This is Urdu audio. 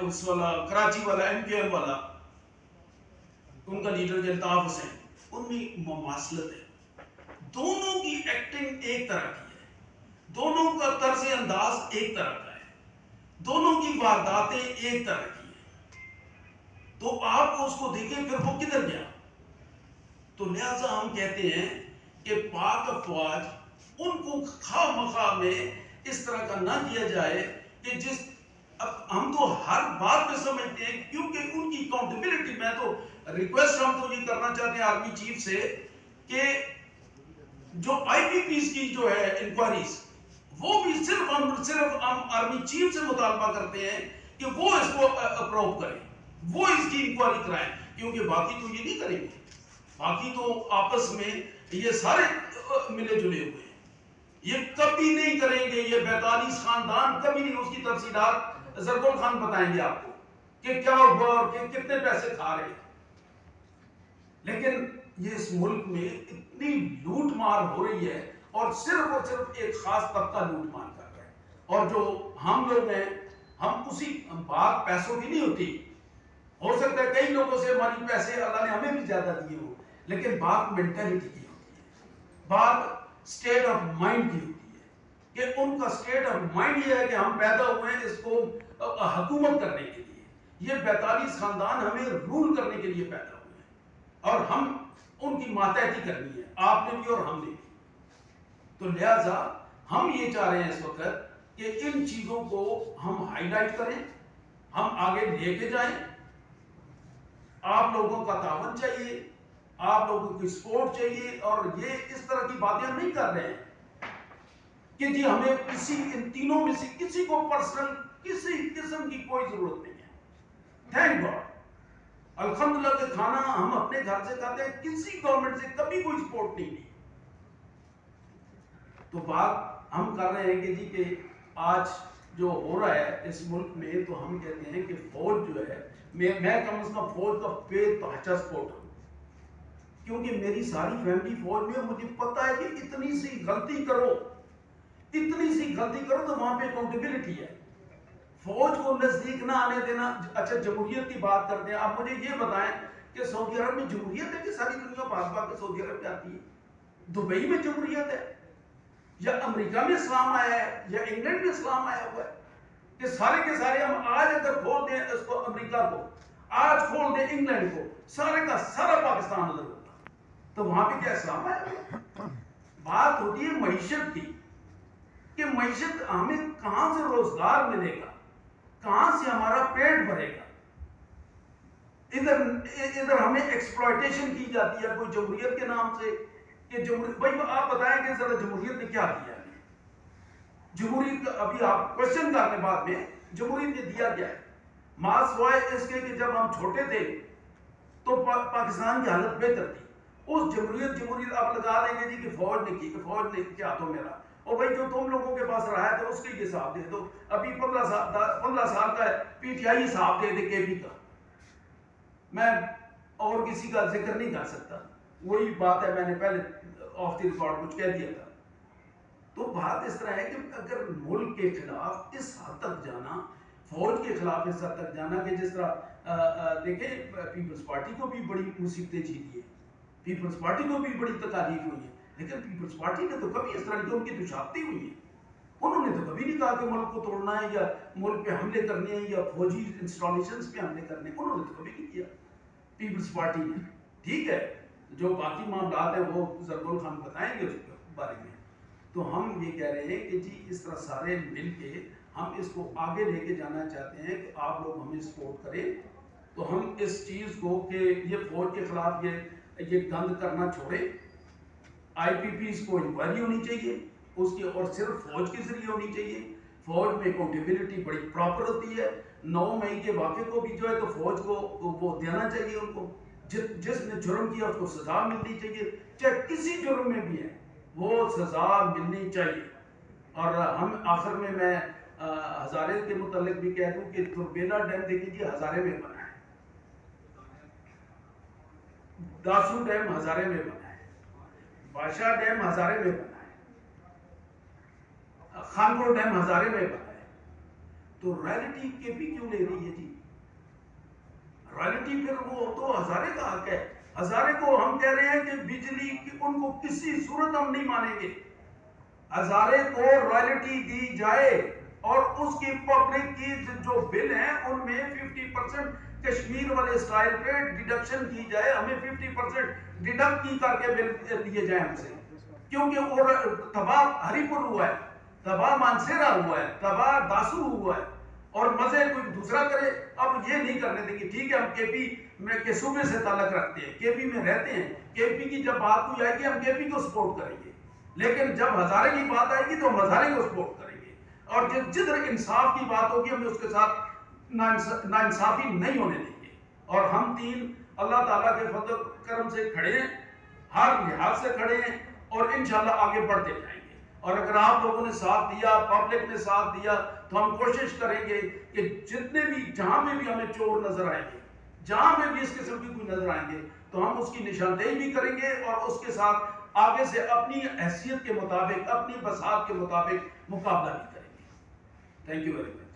اس والا کراچی والا MKM والا، ان کا لیڈر جو الطاف حسین، ان میں مماثلت ہے. دونوں کی ایکٹنگ ایک طرح کی ہے، دونوں کا طرز انداز ایک طرح کا ہے، دونوں کی وارداتیں ایک طرح کی ہیں. تو آپ اس کو دیکھیں پھر وہ کدھر گیا. تو لہذا ہم کہتے ہیں کہ پاک افواج ان کو خواہ مخواہ میں اس طرح کا نہ کیا جائے کہ جس، اب ہم تو ہر بات پہ سمجھتے ہیں کیونکہ ان کی اکاؤنٹیبلٹی. میں تو ریکویسٹ ہم تو یہ کرنا چاہتے ہیں آرمی چیف سے کہ جو IPPs کی جو ہے انکوائریز، وہ بھی صرف ہم آرمی چیف سے مطالبہ کرتے ہیں کہ وہ اس کو اپروو کریں، وہ اس کی انکوائری کرائیں، کیونکہ باقی تو یہ نہیں کریں گے. باقی تو آپس میں یہ سارے ملے جلے ہوئے ہیں، یہ کبھی نہیں کریں گے. یہ 42 خاندان کبھی نہیں. اس کی تفصیلات زرگول خان بتائیں گے آپ کو کہ کیا ہوا اور کتنے پیسے کھا رہے ہیں. لیکن یہ اس ملک میں اتنی لوٹ مار ہو رہی ہے اور صرف ایک خاص طبقہ لوٹ مار کر رہا ہے. اور جو ہم لوگ ہیں، ہم اسی بات پیسوں کی نہیں ہوتی. ہو سکتا ہے کئی لوگوں سے ہماری پیسے اللہ نے ہمیں بھی زیادہ دیے ہو، لیکن بات مینٹلٹی کی ہوتی ہے، بات سٹیٹ آف مائنڈ کی ہوتی ہے کہ ان کا سٹیٹ آف مائنڈ یہ ہے کہ ہم پیدا ہوئے ہیں اس کو حکومت کرنے کے لیے. یہ 42 خاندان ہمیں رول کرنے کے لیے پیدا ہوئے ہیں اور ہم ان کی ماتحتی کرنی ہے، آپ نے بھی اور ہم نے بھی. تو لہذا ہم یہ چاہ رہے ہیں اس وقت کہ ان چیزوں کو ہم ہائی لائٹ کریں، ہم آگے لے کے جائیں. آپ لوگوں کا تعاون چاہیے، آپ لوگوں کی سپورٹ چاہیے. اور یہ اس طرح کی باتیں ہم نہیں کر رہے ہیں کہ جی ہمیں کسی ان تینوں میں سے کسی کو پرسنل کسی قسم کی کوئی ضرورت نہیں ہے. تھینک گاڈ، الحمدللہ کہ کھانا ہم اپنے گھر سے کھاتے ہیں، کسی گورنمنٹ سے کبھی کوئی سپورٹ نہیں دی. تو بات ہم کر رہے ہیں کہ جی کہ آج جو ہو رہا ہے اس ملک میں، تو ہم کہتے ہیں کہ فوج جو ہے، میں کم از کم فوج کا بے تحاشا سپورٹ ہوں، کیونکہ میری ساری فیملی فوج میں. مجھے پتا ہے کہ اتنی سی غلطی کرو تو وہاں پہ اکاؤنٹیبلٹی ہے. فوج کو نزدیک نہ آنے دینا. اچھا جمہوریت کی بات کرتے ہیں. آپ مجھے یہ بتائیں کہ سعودی عرب میں جمہوریت ہے کہ ساری دنیا بھاگ کے سعودی عرب جاتی ہے؟ دبئی میں جمہوریت ہے یا امریکہ میں اسلام آیا ہے یا انگلینڈ میں اسلام آیا ہوا ہے؟ کہ سارے کے سارے ہم آج اگر کھول دیں اس کو امریکہ کو، آج کھول دیں انگلینڈ کو، سارے کا سارا پاکستان نظر ہوتا، تو وہاں پہ کیا اسلام آیا ہوا؟ بات ہوتی ہے معیشت کی کہ معیشت ہمیں کہاں سے روزگار ملے گا، کہاں سے ہمارا پیٹ بھرے گا. ادھر ہمیں ایکسپلائٹیشن کی جاتی ہے کوئی جمہوریت کے نام سے کہ بھائی آپ بتائیں کہ ذرا جمہوریت نے کیا دیا ہے؟ جمہوریت ابھی آپ کوشچن کرنے بعد میں جمہوریت نے دیا کیا ہے؟ ماس سوائے اس کے کہ جب ہم چھوٹے تھے تو پاکستان کی حالت بہتر تھی. اس جمہوریت آپ لگا دیں گے جی کہ فوج نے کی، کہ فوج نے کیا تو میرا، اور بھائی جو تم لوگوں کے پاس رہا ہے تو اس کے لیے حساب دے دو. ابھی 15 سال کا ہے PTI حساب دے دے KB کا. میں اور کسی کا ذکر نہیں کر سکتا، وہی بات ہے میں نے پہلے آف دی ریکارڈ کچھ کہہ دیا تھا. تو بات اس طرح ہے کہ اگر ملک کے خلاف اس حد تک جانا، فوج کے خلاف اس حد تک جانا کہ جس طرح دیکھیں پیپلز پارٹی کو بھی بڑی مصیبتیں جھیلی ہیں، پیپلز پارٹی کو بھی بڑی تکالیف ہوئی ہیں، لیکن پیپلز پارٹی نے تو کبھی اس طرح کی ان کی تو شاختی ہوئی ہیں. انہوں نے تو کبھی نہیں کہا کہ ملک کو توڑنا ہے یا ملک پہ حملے کرنے ہیں یا فوجی انسٹالیشنز پہ حملے کرنے ہیں. انہوں نے تو کبھی نہیں کیا پیپلز پارٹی نے. ٹھیک ہے، جو باقی معاملات ہیں وہ زرگول خان بتائیں گے اس کے بارے میں. تو ہم یہ کہہ رہے ہیں کہ جی اس طرح سارے مل کے ہم اس کو آگے لے کے جانا چاہتے ہیں کہ آپ لوگ ہمیں سپورٹ کریں. تو ہم اس چیز کو کہ یہ فوج کے خلاف یہ گند کرنا چھوڑیں. IPPs کو انکوائری ہونی چاہیے اس کی، اور صرف فوج کے ذریعے ہونی چاہیے. فوج میں اکاؤنٹیبلٹی بڑی پراپر ہوتی ہے. 9 مئی کے واقعے کو بھی جو ہے تو فوج کو وہ دینا چاہیے ان کو. جس نے جرم کیا اس کو سزا ملنی چاہیے، چاہے کسی جرم میں بھی ہے وہ سزا ملنی چاہیے. اور ہم آخر میں ہزارے کے متعلق بھی کہہ دوں کہ تربیلا ڈیم دیکھ لیجیے ہزارے میں بنا ہے، داسو ڈیم ہزارے میں بنا ہے، بادشاہ ڈیم ہزارے میں بنا ہے، خانپور ڈیم ہزارے میں بنا ہے. تو رائلٹی کے پی کیوں لے رہی ہے جی؟ رائلٹی پھر وہ تو ہزارے کا حق ہے. ہزارے کو ہم کہہ رہے ہیں کہ بجلی کی ان کو کسی صورت ہم نہیں مانیں گے. ہزارے کو رائلٹی دی جائے اور اس کی پبلک کی جو بل ہیں ان میں 50% کشمیر والے اسٹائل پہ ڈیڈکشن کی جائے. ہمیں 50% ڈیڈکٹ کی کر کے بل دیے جائیں ہم سے, کیونکہ وہ تباہ ہری پور ہوا ہے, تباہ مانسیرا ہوا ہے, تباہ داسو ہوا ہے, اور مزے کوئی دوسرا کرے. اب یہ نہیں کرنے دیں گے. ٹھیک ہے, ہم کے پی میں کے صوبے سے تعلق رکھتے ہیں, کے پی میں رہتے ہیں, کے پی کی جب بات کوئی آئے گی ہم کے پی کو سپورٹ کریں گے, لیکن جب ہزارے کی بات آئے گی تو ہم ہزارے کو سپورٹ کریں گے. اور جدھر انصاف کی بات ہوگی ہم اس کے ساتھ ناانصافی نہیں ہونے دیں گے. اور ہم تین اللہ تعالیٰ کے فضل کرم سے کھڑے ہیں, ہر لحاظ سے کھڑے ہیں, اور انشاءاللہ آگے بڑھتے جائیں گے. اور اگر آپ لوگوں نے ساتھ دیا, پبلک نے ساتھ دیا, تو ہم کوشش کریں گے کہ جتنے بھی جہاں پہ بھی ہمیں چور نظر آئیں گے, جہاں پہ بھی اس قسم کی کوئی نظر آئیں گے, تو ہم اس کی نشاندہی بھی کریں گے اور اس کے ساتھ آگے سے اپنی حیثیت کے مطابق, اپنی بساط کے مطابق مقابلہ بھی کریں گے. Thank you very much.